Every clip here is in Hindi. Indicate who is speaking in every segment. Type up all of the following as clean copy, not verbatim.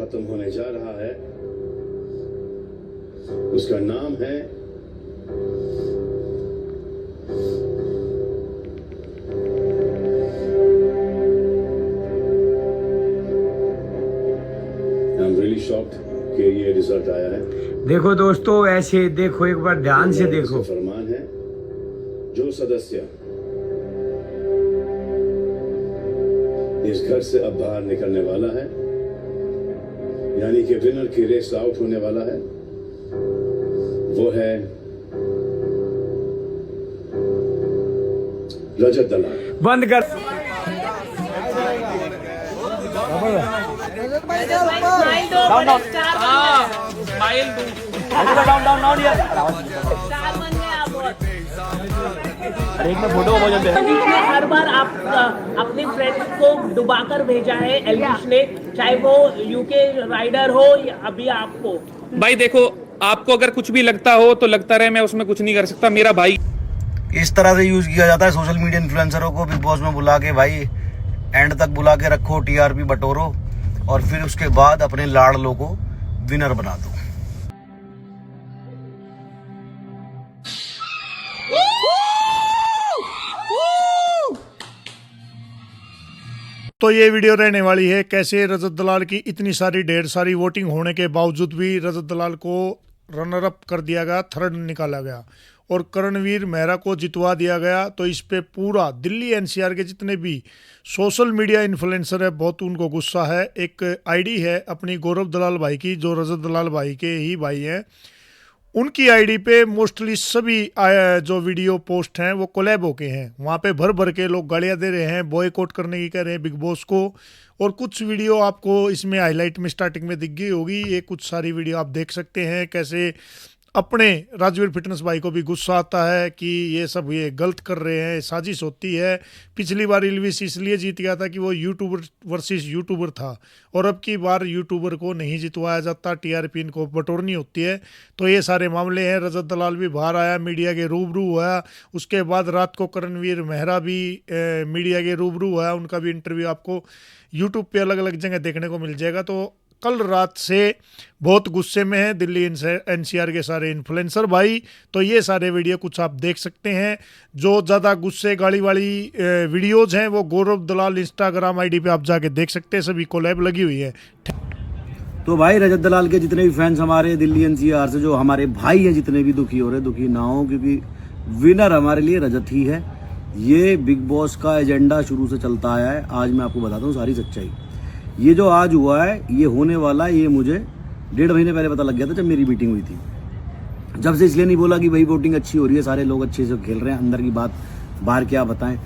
Speaker 1: खत्म होने जा रहा है, उसका नाम है I'm really shocked कि ये रिजल्ट आया है।
Speaker 2: देखो दोस्तों, ऐसे देखो, एक बार ध्यान से देखो।
Speaker 1: फरमान है, जो सदस्य इस घर से अब बाहर निकलने वाला है, यानी कि विनर की रेस आउट होने वाला है, वो है रजत दलाल।
Speaker 2: बंद कर।
Speaker 3: हर बार आप अपने फ्रेंड्स को डुबाकर भेजा है एल्विश ने, चाहे वो यूके राइडर हो या अभी आपको।
Speaker 4: भाई देखो, आपको अगर कुछ भी लगता हो तो लगता रहे, मैं उसमें कुछ नहीं कर सकता। मेरा भाई
Speaker 5: इस तरह से यूज किया जाता है सोशल मीडिया इन्फ्लुएंसरों को, बिग बॉस में बुला के भाई एंड तक बुला के रखो, टीआरपी बटोरो और फिर उसके बाद अपने लाडलों को विनर बना दो।
Speaker 6: तो ये वीडियो रहने वाली है कैसे रजत दलाल की इतनी सारी ढेर सारी वोटिंग होने के बावजूद भी रजत दलाल को रनर अप कर दिया गया, थर्ड निकाला गया और करणवीर मेहरा को जितवा दिया गया। तो इस पे पूरा दिल्ली एनसीआर के जितने भी सोशल मीडिया इन्फ्लुएंसर है, बहुत उनको गुस्सा है। एक आईडी है अपनी गौरव दलाल भाई की, जो रजत दलाल भाई के ही भाई हैं, उनकी आईडी पे मोस्टली सभी जो वीडियो पोस्ट हैं वो कोलैब होके हैं। वहाँ पे भर भर के लोग गालियाँ दे रहे हैं, बॉयकॉट करने की कह रहे हैं बिग बॉस को। और कुछ वीडियो आपको इसमें हाईलाइट में स्टार्टिंग में दिख गई होगी, ये कुछ सारी वीडियो आप देख सकते हैं कैसे अपने राजवीर फिटनेस भाई को भी गुस्सा आता है कि ये सब ये गलत कर रहे हैं, साजिश होती है। पिछली बार एल्विश इसलिए जीत गया था कि वो यूट्यूबर वर्सेस यूट्यूबर था, और अब की बार यूट्यूबर को नहीं जितवाया जाता, टीआरपी इनको बटोरनी होती है। तो ये सारे मामले हैं। रजत दलाल भी बाहर आया, मीडिया के रूबरू हुआ। उसके बाद रात को करणवीर मेहरा भी मीडिया के रूबरू हुआ, उनका भी इंटरव्यू आपको यूट्यूब पे अलग अलग जगह देखने को मिल जाएगा। तो कल रात से बहुत गुस्से में है दिल्ली एनसीआर के सारे इन्फ्लुएंसर भाई। तो ये सारे वीडियो कुछ आप देख सकते हैं। जो ज़्यादा गुस्से गाली वाली वीडियोज़ हैं वो गौरव दलाल इंस्टाग्राम आईडी पे आप जाके देख सकते हैं, सभी कोलैब लगी हुई है।
Speaker 5: तो भाई रजत दलाल के जितने भी फैंस हमारे दिल्ली एनसीआर से, जो हमारे भाई हैं, जितने भी दुखी हो रहे, दुखी ना हो, क्योंकि विनर हमारे लिए रजत ही है। ये बिग बॉस का एजेंडा शुरू से चलता आया है। आज मैं आपको बताता हूँ सारी सच्चाई। ये जो आज हुआ है, ये होने वाला, ये मुझे 1.5 महीने पहले पता लग गया था जब मेरी मीटिंग हुई थी। जब से इसलिए नहीं बोला कि भाई वोटिंग अच्छी हो रही है, सारे लोग अच्छे से खेल रहे हैं, अंदर की बात बाहर क्या बताएं।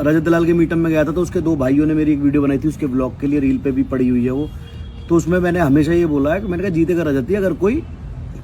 Speaker 5: रजत दलाल के मीटअप में गया था तो उसके 2 भाइयों ने मेरी एक वीडियो बनाई थी, उसके ब्लॉग के लिए रील पे भी पड़ी हुई है वो। तो उसमें मैंने हमेशा ये बोला है कि मैंने कहा जीतेगा रजत ही, अगर कोई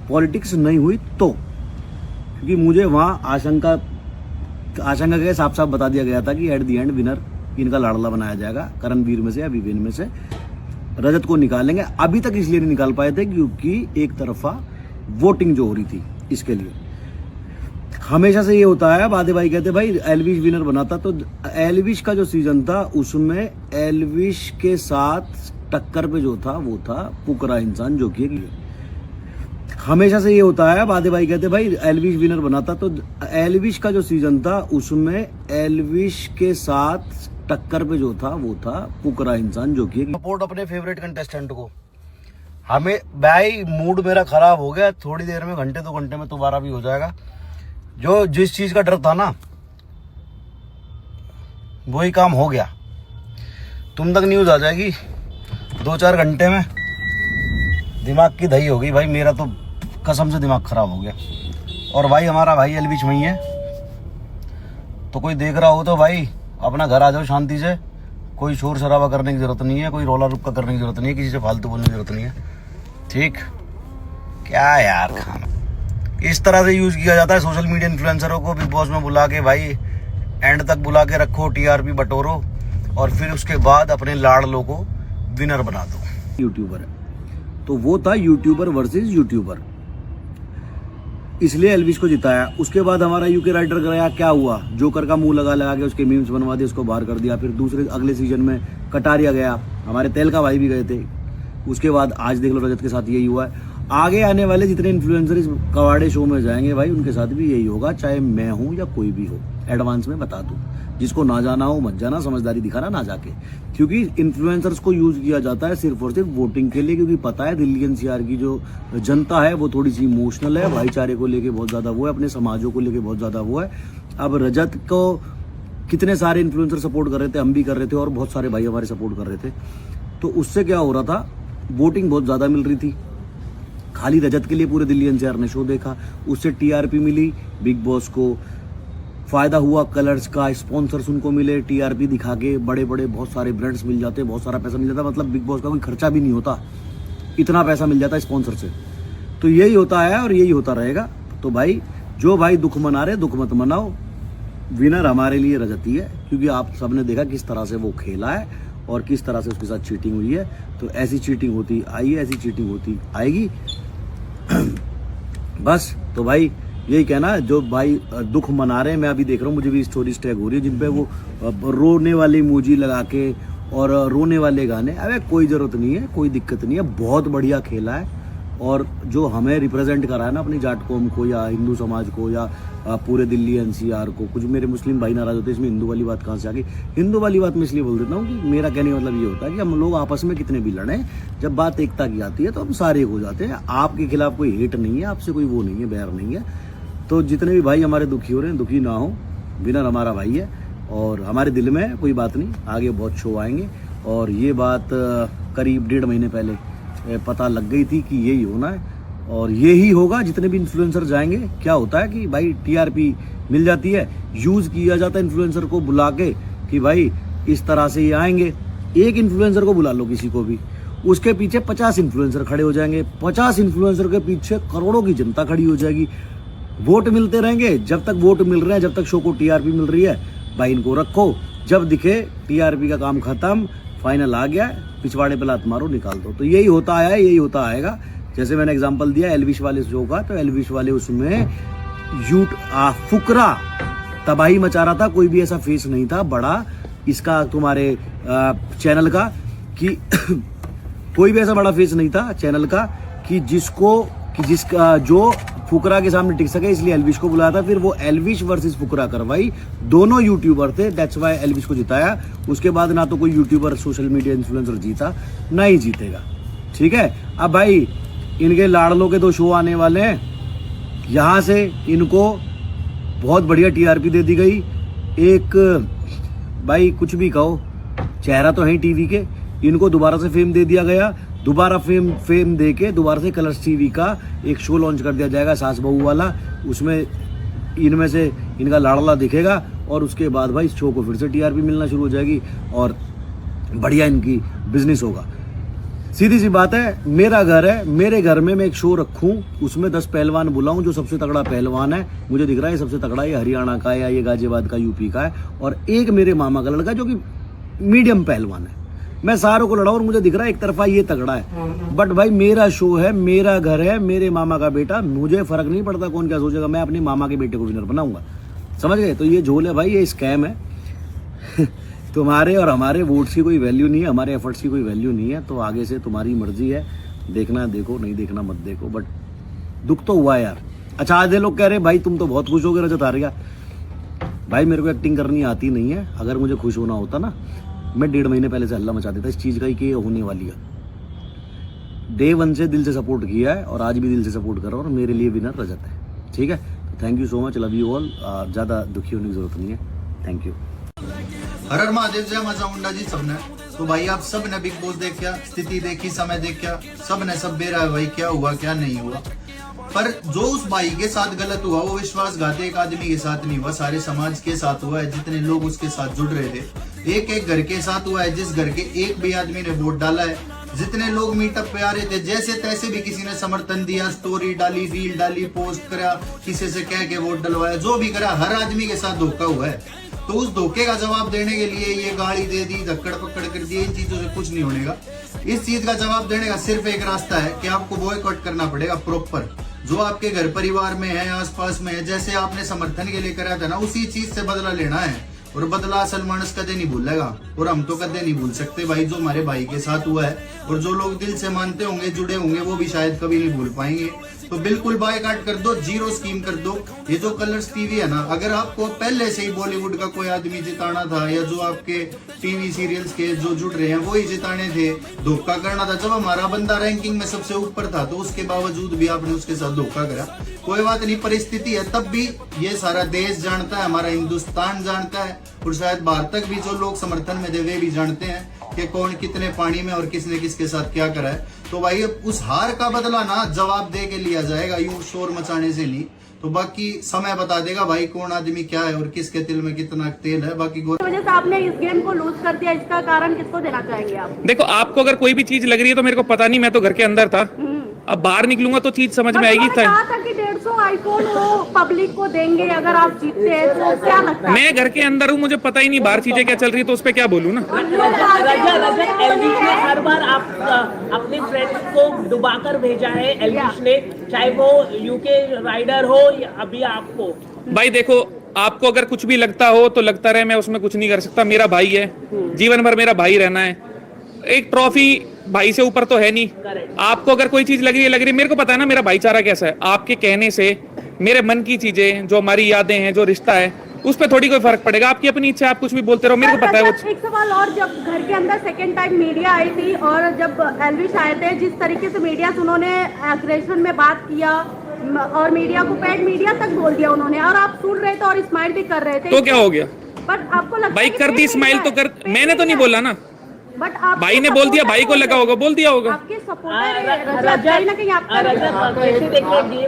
Speaker 5: पॉलिटिक्स नहीं हुई तो। क्योंकि मुझे वहाँ आशंका के साफ साफ बता दिया गया था कि एट दी एंड विनर इनका लाडला बनाया जाएगा, करणवीर में से या विवेन में से रजत को निकालेंगे। अभी तक इसलिए नहीं निकाल पाए थे क्योंकि एक तरफा वोटिंग जो हो रही थी, इसके लिए। हमेशा से ये होता है, बादे भाई कहते भाई एल्विश विनर बनाता, तो एल्विश का जो सीजन था उसमें एल्विश के साथ टक्कर पे जो था वो था पुकरा इंसान, जो कि हमेशा से ये होता है, बादे भाई कहते भाई एल्विश विनर बनाता, तो एल्विश का जो सीजन था उसमें एल्विश के साथ टक्कर पे जो था वो था पुकरा इंसान, जो कि सपोर्ट अपने फेवरेट कंटेस्टेंट को। हमें भाई मूड मेरा खराब हो गया, थोड़ी देर में, घंटे 2 घंटे में दोबारा भी हो जाएगा। जो जिस चीज का डर था ना, वही काम हो गया। तुम तक न्यूज आ जाएगी 2-4 घंटे में। दिमाग की दही हो गई भाई, मेरा तो कसम से दिमाग खराब हो गया। और भाई हमारा भाई एल्विश में ही है, तो कोई देख रहा हो तो भाई अपना घर आ जाओ शांति से। कोई शोर शराबा करने की जरूरत नहीं है, कोई रोला रुपका करने की जरूरत नहीं है, किसी से फालतू बोलने की जरूरत नहीं है, ठीक? क्या यार खाना इस तरह से यूज किया जाता है सोशल मीडिया इन्फ्लुएंसरों को, बिग बॉस में बुला के भाई एंड तक बुला के रखो, टीआरपी बटोरो और फिर उसके बाद अपने लाडलों को विनर बना दो। यूट्यूबर है तो वो था यूट्यूबर वर्सेस यूट्यूबर, इसलिए एल्विश को जिताया। उसके बाद हमारा यूके राइडर गया, क्या हुआ, जोकर का मुंह लगा लगा के उसके मीम्स बनवा दिए, उसको बाहर कर दिया। फिर अगले सीजन में कटारिया गया, हमारे तेल का भाई भी गए थे, उसके बाद आज देख लो रजत के साथ यही हुआ है। आगे आने वाले जितने इन्फ्लुएंसर इस कवाड़े शो में जाएंगे भाई, उनके साथ भी यही होगा, चाहे मैं हूं या कोई भी हो। एडवांस में बता दूं, जिसको ना जाना हो मत जाना, समझदारी दिखाना ना जाके, क्योंकि इन्फ्लुएंसर्स को यूज किया जाता है सिर्फ और सिर्फ वोटिंग के लिए, क्योंकि पता है दिल्ली एनसीआर की जो जनता है वो थोड़ी सी इमोशनल है, भाईचारे को लेके बहुत ज्यादा वो है, अपने समाजों को लेके बहुत ज्यादा वो है। अब रजत को कितने सारे इन्फ्लुएंसर सपोर्ट कर रहे थे, हम भी कर रहे थे और बहुत सारे भाई हमारे सपोर्ट कर रहे थे, तो उससे क्या हो रहा था, वोटिंग बहुत ज्यादा मिल रही थी। खाली रजत के लिए पूरे दिल्ली एनसीआर ने शो देखा, उससे टीआरपी मिली, बिग बॉस को फायदा हुआ, कलर्स का स्पॉन्सर्स उनको मिले, टीआरपी दिखा के बड़े बड़े बहुत सारे ब्रांड्स मिल जाते, बहुत सारा पैसा मिल जाता, मतलब बिग बॉस का कोई खर्चा भी नहीं होता, इतना पैसा मिल जाता स्पॉन्सर से। तो यही होता है और यही होता रहेगा। तो भाई जो भाई दुख मना रहे, दुख मत मनाओ, विनर हमारे लिए रजत ही है, क्योंकि आप सबने देखा किस तरह से वो खेला है और किस तरह से उसके साथ चीटिंग हुई है। तो ऐसी चीटिंग होती आई है, ऐसी चीटिंग होती आएगी। बस तो भाई यही कहना, जो भाई दुख मना रहे हैं, मैं अभी देख रहा हूँ, मुझे भी स्टोरीज टैग हो रही है जिनपे वो रोने वाले इमोजी लगा के और रोने वाले गाने। अरे कोई जरूरत नहीं है, कोई दिक्कत नहीं है, बहुत बढ़िया खेला है। और जो हमें रिप्रेजेंट करा है ना अपनी जाट कौम को या हिंदू समाज को या पूरे दिल्ली एनसीआर को, कुछ मेरे मुस्लिम भाई नाराज होते हैं इसमें हिंदू वाली बात कहाँ से आ गई। हिंदू वाली बात मैं इसलिए बोल देता हूँ कि मेरा कहने का मतलब ये होता है कि हम लोग आपस में कितने भी लड़ें, जब बात एकता की आती है तो हम सारे हो जाते हैं। आपके खिलाफ कोई हेट नहीं है, आपसे कोई वो नहीं है, बैर नहीं है। तो जितने भी भाई हमारे दुखी हो रहे हैं, दुखी ना हो, विनर हमारा भाई है और हमारे दिल में है, कोई बात नहीं, आगे बहुत शो आएंगे। और ये बात करीब 1.5 महीने पहले पता लग गई थी कि यही होना है और यही होगा। जितने भी इन्फ्लुएंसर जाएंगे, क्या होता है कि भाई टीआरपी मिल जाती है, यूज किया जाता है इन्फ्लुएंसर को बुला के कि भाई इस तरह से ये आएंगे। एक इन्फ्लुएंसर को बुला लो किसी को भी, उसके पीछे 50 इन्फ्लुएंसर खड़े हो जाएंगे, 50 इन्फ्लुएंसर के पीछे करोड़ों की जनता खड़ी हो जाएगी। वोट मिलते रहेंगे, जब तक वोट मिल रहे हैं, जब तक शो को टीआरपी मिल रही है, भाई इनको रखो। जब दिखे टीआरपी का काम खत्म, फाइनल आ गया, पिछवाड़े पे लात मारो, निकाल दो। तो यही होता आया है, यही होता आएगा। जैसे मैंने एग्जांपल दिया एलविश वाले शो का, तो एलविश वाले उसमें फुकरा तबाही मचा रहा था, कोई भी ऐसा फेस नहीं था बड़ा इसका तुम्हारे चैनल का कि कोई भी ऐसा बड़ा फेस नहीं था चैनल का कि जिसका जो फुकरा के सामने टिक सके, इसलिए एलविश को बुलाया था। फिर वो एलविश वर्सेस फुकरा करवाई, दोनों यूट्यूबर थे, दैट्स वाई एलविश को जिताया। उसके बाद ना तो कोई यूट्यूबर सोशल मीडिया इन्फ्लुएंसर जीता, ना ही जीतेगा, ठीक है। अब भाई इनके लाडलों के 2 शो आने वाले हैं, यहाँ से इनको बहुत बढ़िया टीआरपी दे दी गई। एक भाई कुछ भी कहो, चेहरा तो है टीवी के, इनको दोबारा से फेम दे दिया गया। दोबारा फेम दे के दोबारा से कलर्स टीवी का एक शो लॉन्च कर दिया जाएगा, सास बहू वाला। उसमें इनमें से इनका लाडला दिखेगा और उसके बाद भाई इस शो को फिर से टीआरपी मिलना शुरू हो जाएगी और बढ़िया इनकी बिजनेस होगा। सीधी सी बात है, मेरा घर है, मेरे घर में मैं एक शो रखूं, उसमें 10 पहलवान बुलाऊं, जो सबसे तगड़ा पहलवान है मुझे दिख रहा है सबसे तगड़ा ये हरियाणा का है या ये गाजियाबाद का, यूपी का है, और एक मेरे मामा का लड़का जो कि मीडियम पहलवान है। मैं सारों को लड़ाऊं और मुझे दिख रहा है एक तरफा ये तगड़ा है। बट भाई मेरा शो है, मेरा घर है, मेरे मामा का बेटा, मुझे फर्क नहीं पड़ता कौन क्या सोचेगा, मैं अपने मामा के बेटे को विनर बनाऊंगा, समझ गए। तो ये झोल है भाई, ये स्कैम है। तुम्हारे और हमारे वोट्स की कोई वैल्यू नहीं है, हमारे एफर्ट्स की कोई वैल्यू नहीं है। तो आगे से तुम्हारी मर्जी है, देखना देखो, नहीं देखना मत देखो। बट दुख तो हुआ यार। अच्छा आधे लोग कह रहे भाई तुम तो बहुत खुश हो गए रजत हार गया। भाई मेरे को एक्टिंग करनी आती नहीं है, अगर मुझे खुश होना होता ना, मैं 1.5 महीने पहले से हल्ला मचा देता इस चीज का ही कि होने वाली है। डे 1 से दिल से सपोर्ट किया है और आज भी दिल से सपोर्ट कर रहा हूँ और मेरे लिए विनर रजत है, ठीक है। Thank you so much, love you all. ज़्यादा दुखी होने की जरूरत नहीं है, थैंक यू।
Speaker 7: हर हर महादेव, जय माता मुंडा जी सबने। तो भाई आप सब ने बिग बॉस देखा, स्थिति देखी, समय देखा, सब ने सब बेरा है भाई क्या हुआ क्या नहीं हुआ। पर जो उस भाई के साथ गलत हुआ वो विश्वासघात एक आदमी के साथ नहीं हुआ, सारे समाज के साथ हुआ है। जितने लोग उसके साथ जुड़ रहे थे, एक एक घर के साथ हुआ है, जिस घर के एक भी आदमी ने वोट डाला है। जितने लोग मीटअप पे आ रहे थे, जैसे तैसे भी किसी ने समर्थन दिया, स्टोरी डाली, रील डाली, पोस्ट करा, किसी से कह के वोट डलवाया, जो भी करा, हर आदमी के साथ धोखा हुआ है। तो उस धोखे का जवाब देने के लिए ये गाली दे दी, धक्कड़ पकड़ कर दी, इन चीजों से कुछ नहीं होनेगा। इस चीज का जवाब देने का सिर्फ एक रास्ता है कि आपको बॉयकॉट करना पड़ेगा प्रॉपर। जो आपके घर परिवार में है, आसपास में है, जैसे आपने समर्थन के लिए करा था ना, उसी चीज से बदला लेना है। और बदला असल मानस कदे नहीं भूलेगा, और हम तो कदे नहीं भूल सकते भाई जो हमारे भाई के साथ हुआ है, और जो लोग दिल से मानते होंगे, जुड़े होंगे, वो भी शायद कभी नहीं भूल पाएंगे। तो बिल्कुल बायकॉट कर दो, जीरो स्कीम कर दो। ये जो कलर्स टीवी है ना, अगर आपको पहले से ही बॉलीवुड का कोई आदमी जिताना था, या जो आपके टीवी सीरियल्स के जो जुड़ रहे हैं वही जिताने थे, धोखा करना था। जब हमारा बंदा रैंकिंग में सबसे ऊपर था तो उसके बावजूद भी आपने उसके साथ धोखा करा। कोई बात नहीं, परिस्थिति है, तब भी ये सारा देश जानता है, हमारा हिंदुस्तान जानता है, और शायद बाहर तक भी जो लोग समर्थन में दे वे भी जानते हैं कि कौन कितने पानी में और किसने किसके साथ क्या करा है। तो भाई उस हार का बदला ना जवाब दे के लिया जाएगा, यूं शोर मचाने से नहीं। तो बाकी समय बता देगा भाई कौन आदमी क्या है और किसके दिल में कितना तेल है। बाकी
Speaker 8: वजह से आपने इस गेम को लूज कर दिया, इसका कारण किसको देना चाहेंगे आप?
Speaker 4: देखो, आपको अगर कोई भी चीज लग रही है तो मेरे को पता नहीं, मैं तो घर के अंदर था। अब बाहर निकलूंगा तो चीज समझ में आएगी।
Speaker 8: कहा था कि 150 आईफोन वो पब्लिक को देंगे अगर आप जीतते हैं, तो क्या लगता है?
Speaker 4: मैं घर के अंदर हूँ, मुझे पता ही नहीं बाहर चीजें क्या चल रही है, तो उस पर क्या बोलूँ ना।
Speaker 3: रजत एल्विश ने हर बार आप अपने फ्रेंड्स को डुबा कर भेजा है, एल्विश ने, चाहे वो यूके राइडर हो या अभी आपको।
Speaker 4: भाई देखो, आपको अगर कुछ भी लगता हो तो लगता रहे, मैं उसमें कुछ नहीं कर सकता। मेरा भाई है, जीवन भर मेरा भाई रहना है। एक ट्रॉफी भाई से ऊपर तो है नहीं। आपको अगर कोई चीज लग रही है, मेरे को पता है ना मेरा भाईचारा कैसा है। आपके कहने से मेरे मन की चीजें, जो हमारी यादें हैं, जो रिश्ता है, उस पर थोड़ी कोई फर्क पड़ेगा। आपकी अपनी इच्छा, आप कुछ भी बोलते रहो, मेरे को पता है वो।
Speaker 8: एक सवाल और, जब घर के अंदर सेकंड टाइम मीडिया आई थी और जब एल्विश आए थे, जिस तरीके से मीडिया से उन्होंने एग्रेशन में बात किया और मीडिया को पैड मीडिया तक बोल दिया उन्होंने, और आप सुन रहे थे और स्माइल भी कर रहे थे,
Speaker 4: तो क्या हो गया?
Speaker 8: बट आपको लगता
Speaker 4: भाई
Speaker 8: है
Speaker 4: कर दी स्माइल तो कर, मैंने तो नहीं बोला ना,
Speaker 8: बट आप
Speaker 4: भाई ने बोल दिया, भाई को लगा होगा, बोल दिया होगा।
Speaker 8: आपके सपोर्टर रजत कहीं ना कहीं आपका
Speaker 3: रजत कैसे देख रहे हैं गेम?